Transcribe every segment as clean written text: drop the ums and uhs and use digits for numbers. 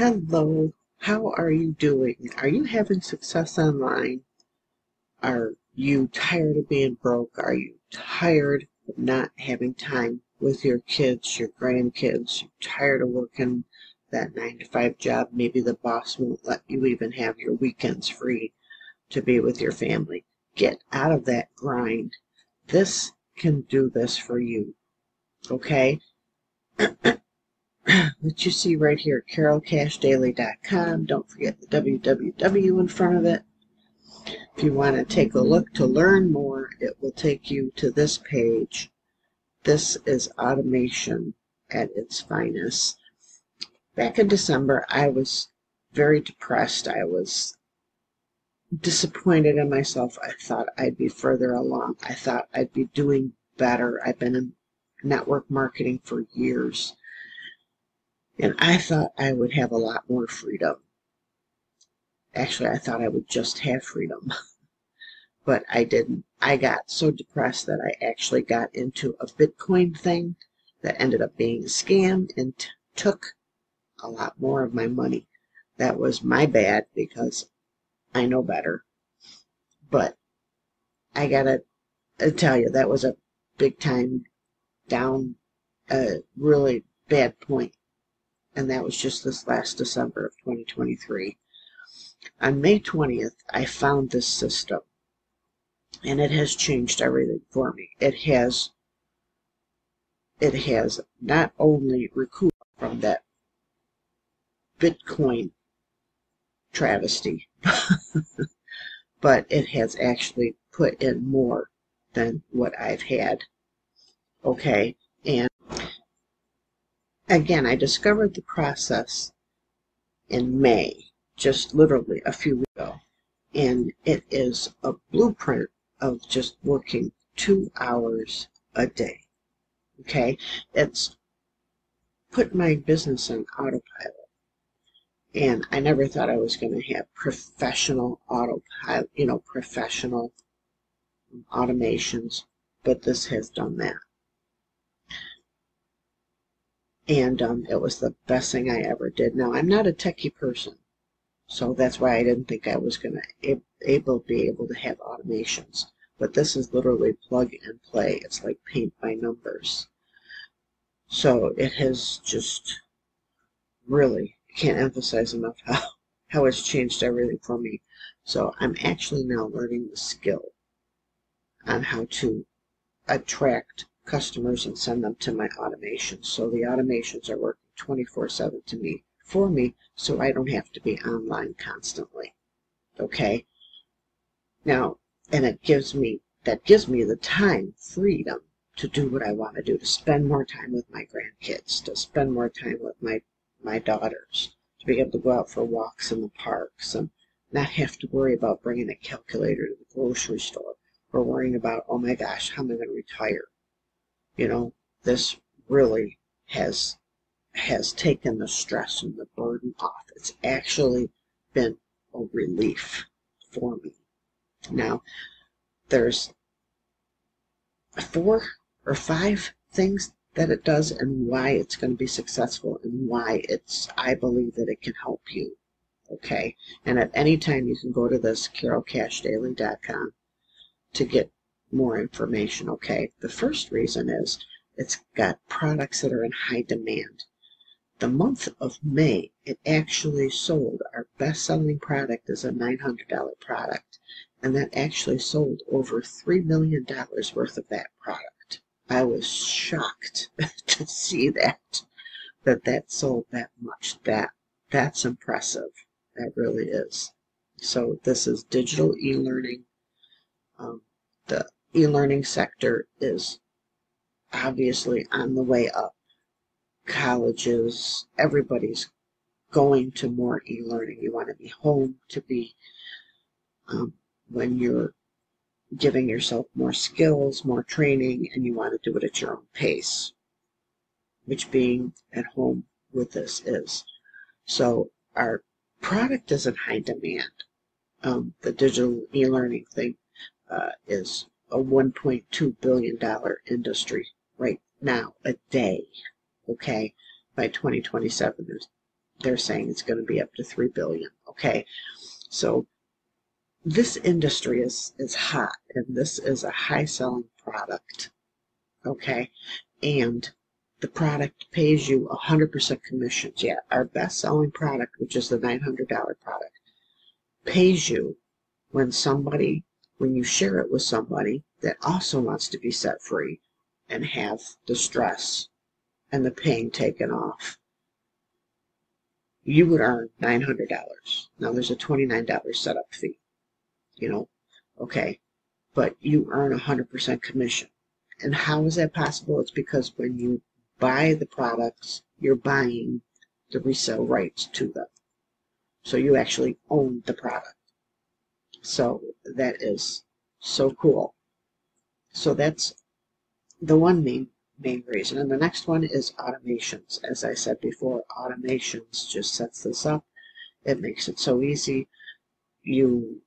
Hello, how are you doing? Are you having success online? Are you tired of being broke? Are you tired of not having time with your kids, your grandkids? You're tired of working that 9 to 5 job? Maybe the boss won't let you even have your weekends free to be with your family. Get out of that grind. This can do this for you, okay? What you see right here, carolcashdaily.com. Don't forget the www in front of it. If you want to take a look to learn more, it will take you to this page. This is automation at its finest. Back in December, I was very depressed. I was disappointed in myself. I thought I'd be further along. I thought I'd be doing better. I've been in network marketing for years. And I thought I would have a lot more freedom. Actually, I thought I would just have freedom. But I didn't. I got so depressed that I actually got into a Bitcoin thing that ended up being a scam and took a lot more of my money. That was my bad because I know better. But I gotta tell you, that was a big time down, a really bad point. And that was just this last December of 2023. On May 20th, I found this system, and it has changed everything for me. It has not only recouped from that Bitcoin travesty, but it has actually put in more than what I've had. Okay, and again, I discovered the process in May, just literally a few weeks ago, and it is a blueprint of just working 2 hours a day. Okay, it's put my business on autopilot, and I never thought I was going to have professional autopilot, professional automations, but this has done that. And it was the best thing I ever did. Now, I'm not a techie person, so that's why I didn't think I was going to be able to have automations. But this is literally plug and play. It's like paint by numbers. So it has just really, can't emphasize enough how it's changed everything for me. So I'm actually now learning the skill on how to attract customers and send them to my automations. So the automations are working 24/7 for me, so I don't have to be online constantly. Okay? Now, and that gives me the time, freedom to do what I want to do, to spend more time with my grandkids, to spend more time with my daughters, to be able to go out for walks in the parks and not have to worry about bringing a calculator to the grocery store or worrying about, oh my gosh, how am I going to retire? This really has taken the stress and the burden off. It's actually been a relief for me. Now, there's 4 or 5 things that it does and why it's going to be successful and why I believe that it can help you. Okay? And at any time you can go to this carolcashdaily.com to get more information. Okay? The first reason is it's got products that are in high demand. The month of May, it actually sold. Our best-selling product is a $900 product, and that actually sold over $3 million worth of that product. I was shocked to see that sold that much. That's impressive. That really is. So this is digital e-learning. The e-learning sector is obviously on the way up. Colleges, everybody's going to more e-learning. You want to be home to be when you're giving yourself more skills, more training, and you want to do it at your own pace, which being at home with this is. So our product is in high demand. The digital e-learning thing is a $1.2 billion industry right now a day. Okay, by 2027, there's they're saying it's going to be up to 3 billion. Okay, so this industry is hot, and this is a high selling product. Okay, and the product pays you 100% commissions. Yeah, our best selling product, which is the $900 product, pays you when you share it with somebody that also wants to be set free and have the stress and the pain taken off. You would earn $900. Now there's a $29 setup fee, okay, but you earn 100% commission. And how is that possible? It's because when you buy the products, you're buying the resale rights to them. So you actually own the product. So that is so cool. So that's the one main reason. And the next one is automations. As I said before, automations just sets this up. It makes it so easy. Your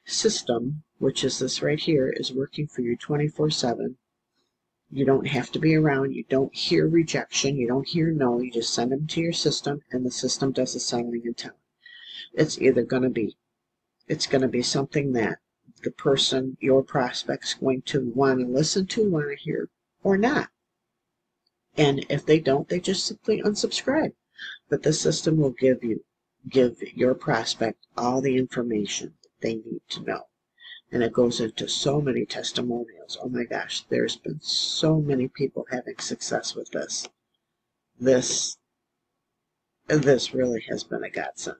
system, which is this right here, is working for you 24/7. You don't have to be around. You don't hear rejection. You don't hear no. You just send them to your system, and the system does the selling and telling. It's either going to be something that the person, your prospect's going to want to listen to, want to hear, or not. And if they don't, they just simply unsubscribe. But the system will give your prospect all the information they need to know. And it goes into so many testimonials. Oh my gosh, there's been so many people having success with this. This really has been a godsend.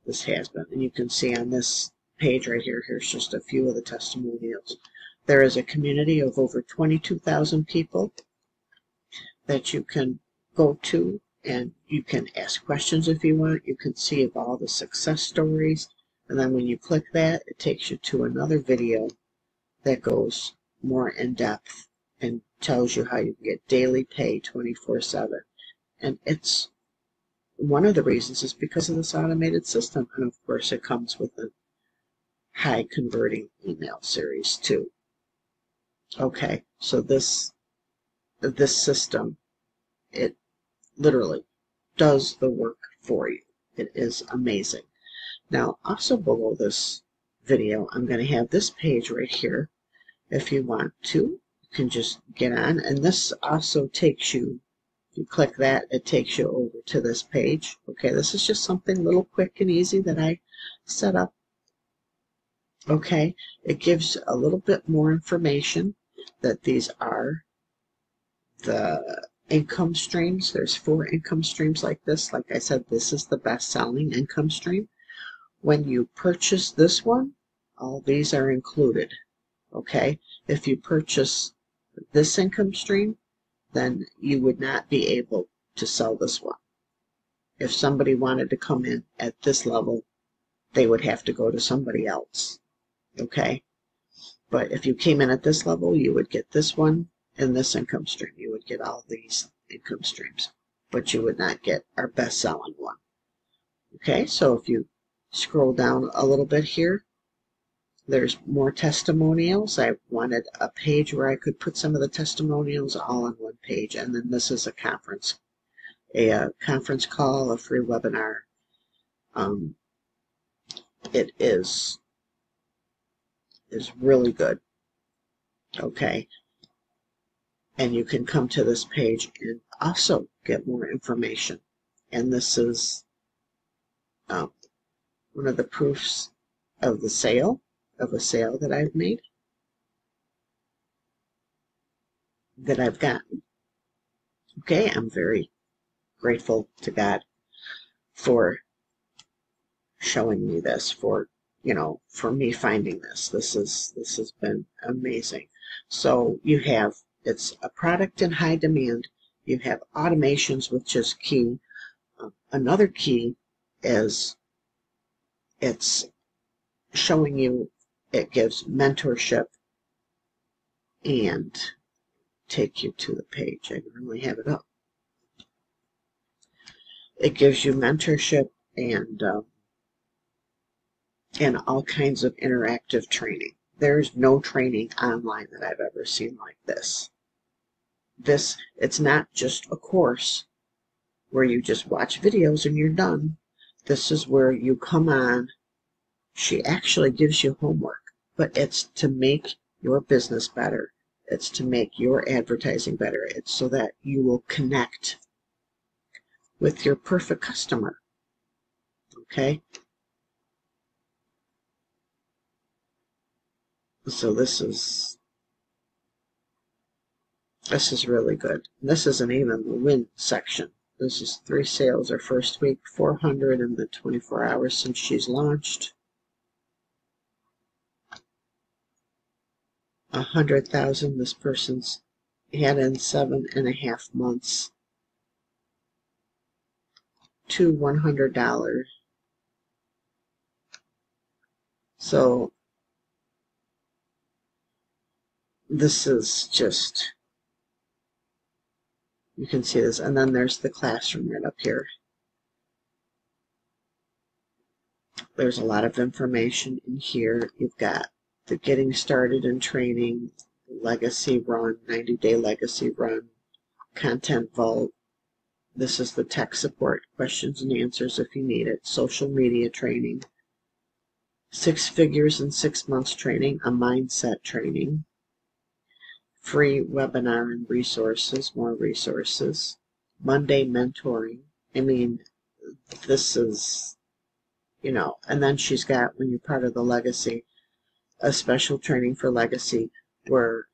This has been. And you can see on this page right here, here's just a few of the testimonials. There is a community of over 22,000 people that you can go to, and you can ask questions if you want. You can see of all the success stories. And then when you click that, it takes you to another video that goes more in depth and tells you how you can get daily pay 24/7. And it's one of the reasons is because of this automated system. And of course, it comes with a high converting email series too. Okay, so this system, it literally does the work for you. It is amazing. Now, also below this video, I'm going to have this page right here. If you want to, you can just get on. And this also takes you, if you click that, it takes you over to this page. Okay, this is just something little quick and easy that I set up. Okay, it gives a little bit more information that these are the income streams. There's 4 income streams like this. Like I said, this is the best-selling income stream. When you purchase this one, all these are included. Okay, if you purchase this income stream, then you would not be able to sell this one. If somebody wanted to come in at this level, they would have to go to somebody else. Okay, but if you came in at this level, you would get this one and this income stream. You would get all these income streams, but you would not get our best-selling one. Okay, so if you scroll down a little bit here, there's more testimonials. I wanted a page where I could put some of the testimonials all on one page, and then this is a conference call, a free webinar. It is really good. Okay, and you can come to this page and also get more information. And this is one of the proofs of a sale that I've made, that I've gotten. Okay, I'm very grateful to God for showing me this, for me finding this. This has been amazing. So you have, it's a product in high demand. You have automations, which is key. Another key is it's showing you, it gives mentorship, and take you to the page. I can really have it up. It gives you mentorship and all kinds of interactive training. There's no training online that I've ever seen like this. It's not just a course. where you just watch videos and you're done. This is where you come on. She actually gives you homework, but it's to make your business better. It's to make your advertising better. It's so that you will connect with your perfect customer. Okay? So this is really good. This isn't even the win section. This is 3 sales her first week, 400 in the 24 hours since she's launched, 100,000 this person's had in 7.5 months, to $100. So this is just, you can see this, and then there's the classroom right up here. There's a lot of information in here. You've got the getting started and training, legacy run, 90-day legacy run, content vault. This is the tech support, questions and answers if you need it, social media training, 6 figures in 6 months training, a mindset training, free webinar and resources, more resources, Monday mentoring. I mean, this is, you know, and then she's got, when you're part of the legacy, a special training for legacy where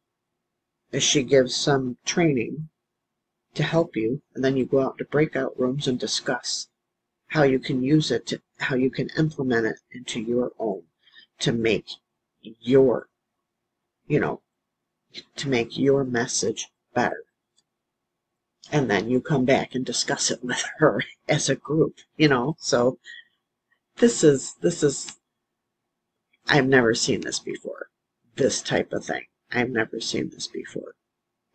she gives some training to help you, and then you go out to breakout rooms and discuss how you can use it, how you can implement it into your own, to make your, you know, to make your message better. And then you come back and discuss it with her as a group, you know. So this is, I've never seen this before, this type of thing. I've never seen this before.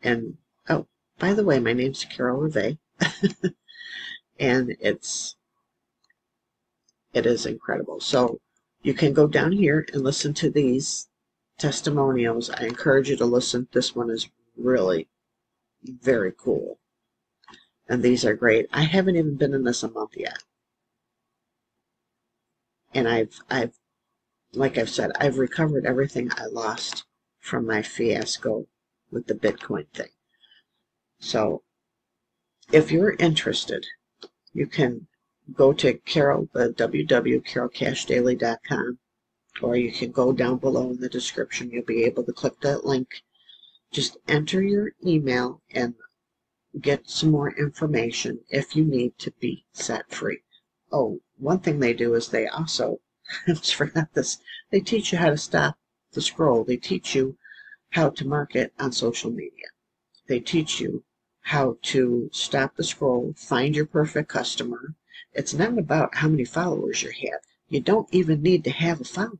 And, oh, by the way, my name's Carol Rivet, and it is incredible. So you can go down here and listen to these testimonials. I encourage you to listen. This one is really very cool, and these are great. I haven't even been in this a month yet, and I've like I've said, I've recovered everything I lost from my fiasco with the Bitcoin thing. So if you're interested, you can go to www.carolcashdaily.com, or you can go down below in the description. You'll be able to click that link. Just enter your email and get some more information if you need to be set free. Oh, one thing they do is they also, I just forgot this, they teach you how to stop the scroll. They teach you how to market on social media. They teach you how to stop the scroll, find your perfect customer. It's not about how many followers you have. You don't even need to have a following.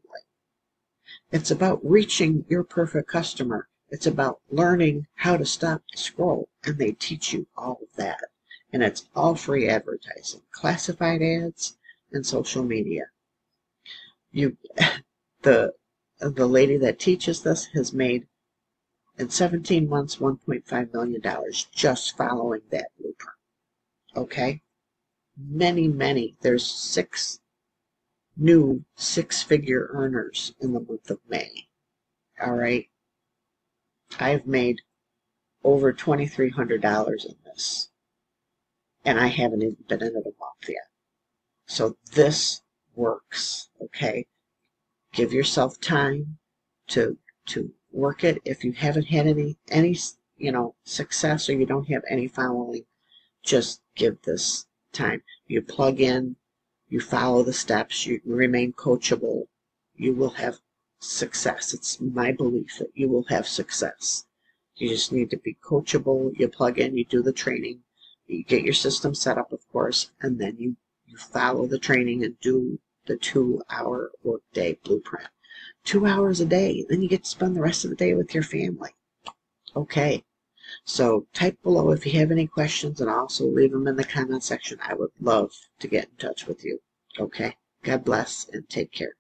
It's about reaching your perfect customer. It's about learning how to stop the scroll, and they teach you all of that. And it's all free advertising, classified ads, and social media. The lady that teaches this has made, in 17 months, $1.5 million just following that blueprint. Okay? Many, there's 6 new 6-figure earners in the month of May. All right? I've made over $2,300 in this, and I haven't even been in it a month yet. So this works, okay? Give yourself time to work it. If you haven't had any you know, success, or you don't have any following, just give this time. You plug in, you follow the steps, you remain coachable, you will have success. It's my belief that you will have success. You just need to be coachable. You plug in, you do the training, you get your system set up, of course, and then you follow the training and do the 2-hour workday blueprint. 2 hours a day, then you get to spend the rest of the day with your family. Okay, so type below if you have any questions, and also leave them in the comment section. I would love to get in touch with you. Okay, God bless and take care.